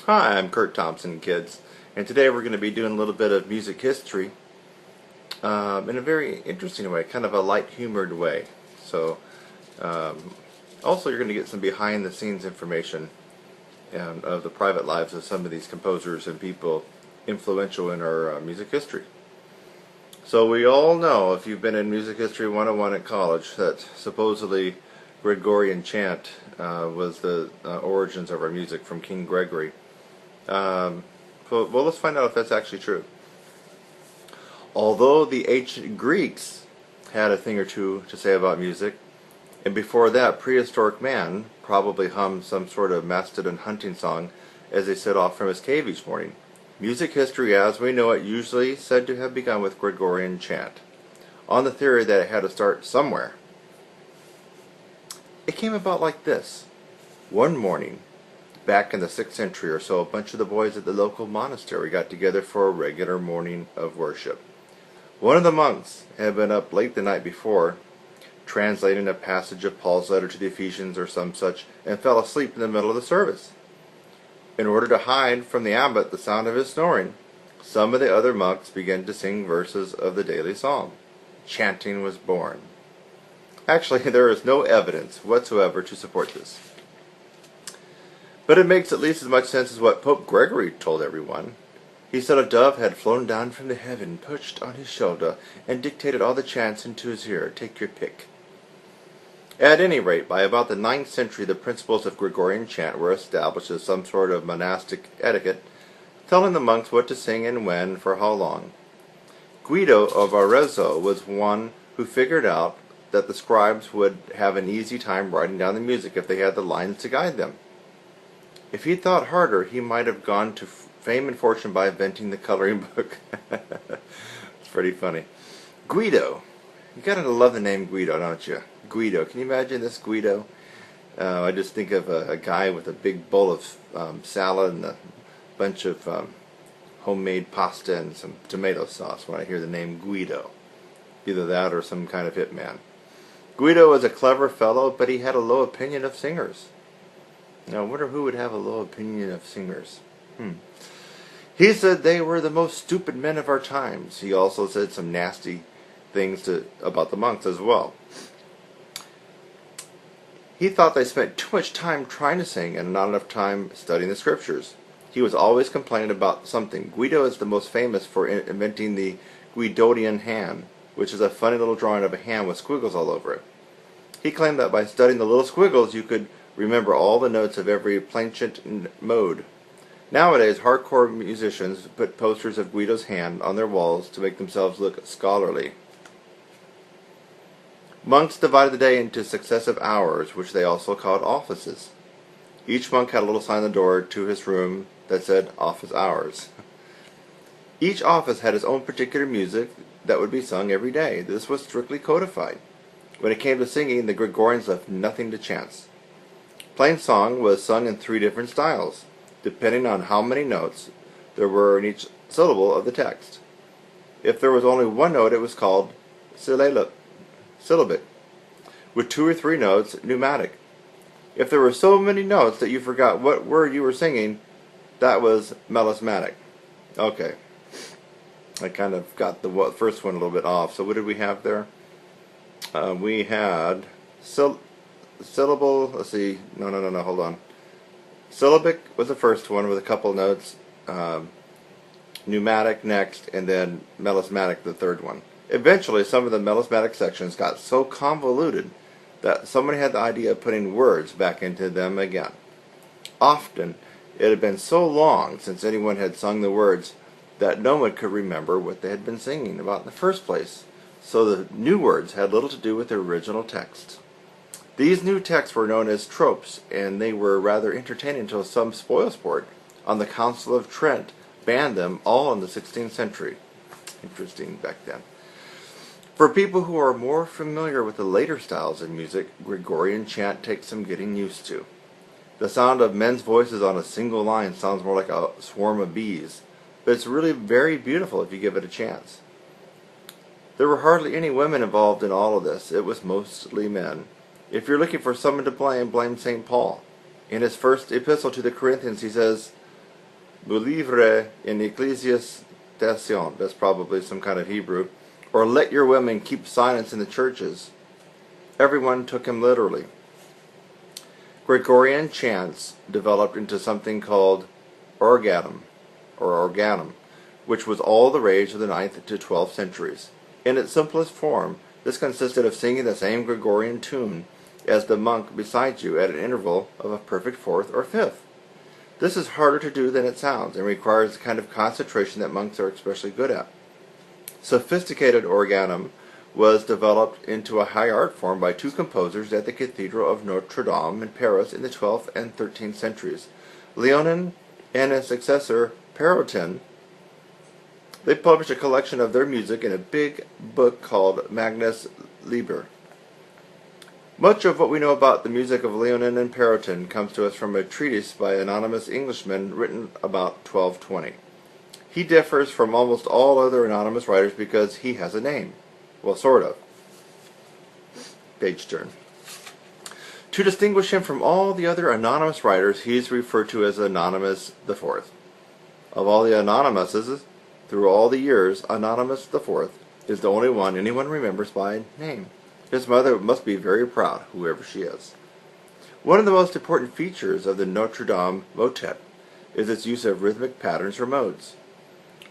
Hi, I'm Kurt Thompson, kids, and today we're going to be doing a little bit of music history in a very interesting way, kind of a light-humored way. So, also you're going to get some behind-the-scenes information of the private lives of some of these composers and people influential in our music history. So we all know, if you've been in Music History 101 at college, that supposedly Gregorian Chant was the origins of our music from King Gregory. Well, let's find out if that's actually true. Although the ancient Greeks had a thing or two to say about music, and before that, prehistoric man probably hummed some sort of mastodon hunting song as they set off from his cave each morning. Music history as we know it usually said to have begun with Gregorian chant, on the theory that it had to start somewhere. It came about like this. One morning, back in the 6th century or so, a bunch of the boys at the local monastery got together for a regular morning of worship. One of the monks had been up late the night before, translating a passage of Paul's letter to the Ephesians or some such, and fell asleep in the middle of the service. In order to hide from the abbot the sound of his snoring, some of the other monks began to sing verses of the daily psalm. Chanting was born. Actually, there is no evidence whatsoever to support this. But it makes at least as much sense as what Pope Gregory told everyone. He said a dove had flown down from the heaven, perched on his shoulder, and dictated all the chants into his ear. Take your pick. At any rate, by about the 9th century, the principles of Gregorian chant were established as some sort of monastic etiquette, telling the monks what to sing and when, for how long. Guido of Arezzo was one who figured out that the scribes would have an easy time writing down the music if they had the lines to guide them. If he'd thought harder, he might have gone to fame and fortune by inventing the coloring book. It's pretty funny. Guido. You gotta love the name Guido, don't you? Guido. Can you imagine this Guido? I just think of a guy with a big bowl of salad and a bunch of homemade pasta and some tomato sauce when I hear the name Guido. Either that or some kind of hitman. Guido was a clever fellow, but he had a low opinion of singers. Now, I wonder who would have a low opinion of singers. He said they were the most stupid men of our times. He also said some nasty things about the monks as well. He thought they spent too much time trying to sing and not enough time studying the scriptures. He was always complaining about something. Guido is the most famous for inventing the Guidonian hand, which is a funny little drawing of a hand with squiggles all over it. He claimed that by studying the little squiggles you could remember all the notes of every plainchant mode. Nowadays, hardcore musicians put posters of Guido's hand on their walls to make themselves look scholarly. Monks divided the day into successive hours, which they also called offices. Each monk had a little sign on the door to his room that said office hours. Each office had its own particular music that would be sung every day. This was strictly codified. When it came to singing, the Gregorians left nothing to chance. Plain song was sung in 3 different styles, depending on how many notes there were in each syllable of the text. If there was only one note, it was called syllabic, with 2 or 3 notes, pneumatic. If there were so many notes that you forgot what word you were singing, that was melismatic. Okay, I kind of got the first one a little bit off. So what did we have there? We had syllable, let's see, no, hold on. Syllabic was the first one with a couple notes, pneumatic next, and then melismatic the third one. Eventually, some of the melismatic sections got so convoluted that somebody had the idea of putting words back into them again. Often, it had been so long since anyone had sung the words that no one could remember what they had been singing about in the first place, so the new words had little to do with the original text. These new texts were known as tropes, and they were rather entertaining until some spoilsport on the Council of Trent banned them all in the 16th century. Interesting back then. For people who are more familiar with the later styles of music, Gregorian chant takes some getting used to. The sound of men's voices on a single line sounds more like a swarm of bees, but it's really very beautiful if you give it a chance. There were hardly any women involved in all of this. It was mostly men. If you're looking for someone to blame, blame St. Paul. In his first epistle to the Corinthians, he says, Mulivre in Ecclesiastation, that's probably some kind of Hebrew, or let your women keep silence in the churches. Everyone took him literally. Gregorian chants developed into something called organum, which was all the rage of the 9th to 12th centuries. In its simplest form, this consisted of singing the same Gregorian tune as the monk beside you at an interval of a perfect fourth or fifth. This is harder to do than it sounds and requires the kind of concentration that monks are especially good at. Sophisticated organum was developed into a high art form by two composers at the Cathedral of Notre Dame in Paris in the 12th and 13th centuries, Léonin and his successor Perotin. They published a collection of their music in a big book called Magnus Liber. Much of what we know about the music of Léonin and Perotin comes to us from a treatise by an anonymous Englishman written about 1220. He differs from almost all other anonymous writers because he has a name. Well, sort of. Page turn. To distinguish him from all the other anonymous writers, he is referred to as Anonymous the Fourth. Of all the anonymouses, through all the years, Anonymous the Fourth is the only one anyone remembers by name. His mother must be very proud, whoever she is. One of the most important features of the Notre Dame motet is its use of rhythmic patterns or modes.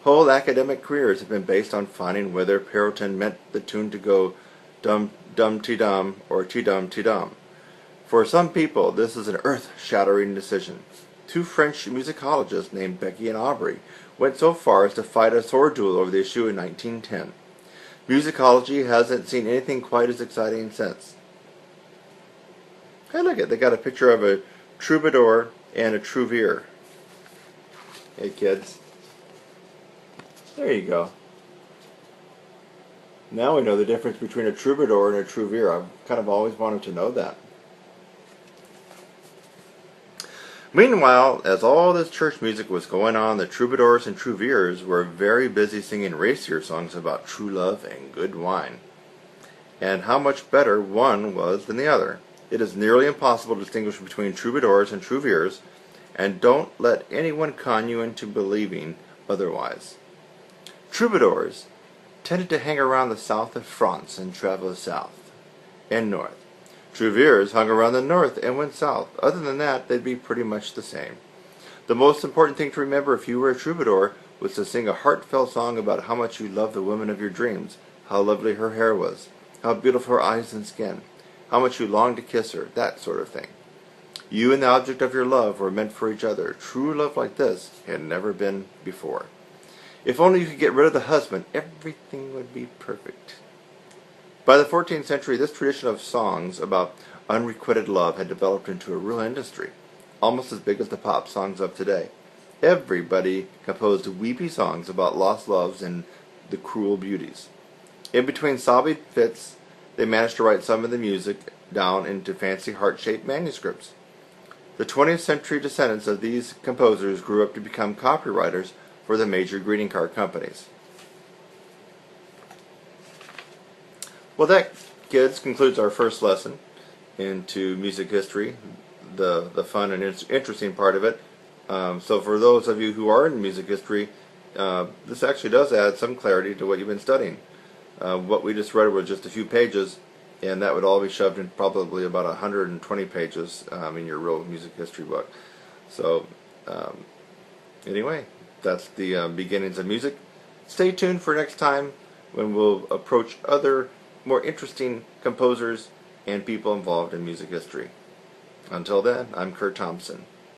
Whole academic careers have been based on finding whether Perotin meant the tune to go dum-ti-dum or ti-dum-ti-dum. For some people, this is an earth-shattering decision. Two French musicologists named Becky and Aubrey went so far as to fight a sword duel over the issue in 1910. Musicology hasn't seen anything quite as exciting since. Hey, look at it. They got a picture of a troubadour and a trouvere. Hey, kids. There you go. Now we know the difference between a troubadour and a trouvere. I've kind of always wanted to know that. Meanwhile, as all this church music was going on, the troubadours and trouvères were very busy singing racier songs about true love and good wine, and how much better one was than the other. It is nearly impossible to distinguish between troubadours and trouvères, and don't let anyone con you into believing otherwise. Troubadours tended to hang around the south of France and travel south and north. Trouvères hung around the north and went south. Other than that, they'd be pretty much the same. The most important thing to remember if you were a troubadour was to sing a heartfelt song about how much you loved the woman of your dreams, how lovely her hair was, how beautiful her eyes and skin, how much you longed to kiss her, that sort of thing. You and the object of your love were meant for each other. True love like this had never been before. If only you could get rid of the husband, everything would be perfect. By the 14th century, this tradition of songs about unrequited love had developed into a real industry, almost as big as the pop songs of today. Everybody composed weepy songs about lost loves and the cruel beauties. In between sobbing fits, they managed to write some of the music down into fancy heart-shaped manuscripts. The 20th century descendants of these composers grew up to become copywriters for the major greeting card companies. Well, that, kids, concludes our first lesson into music history, the fun and interesting part of it. So for those of you who are in music history, this actually does add some clarity to what you've been studying. What we just read was just a few pages, and that would all be shoved in probably about 120 pages in your real music history book. So anyway, that's the beginnings of music. Stay tuned for next time when we'll approach other more interesting composers and people involved in music history. Until then, I'm Kurt Thompson.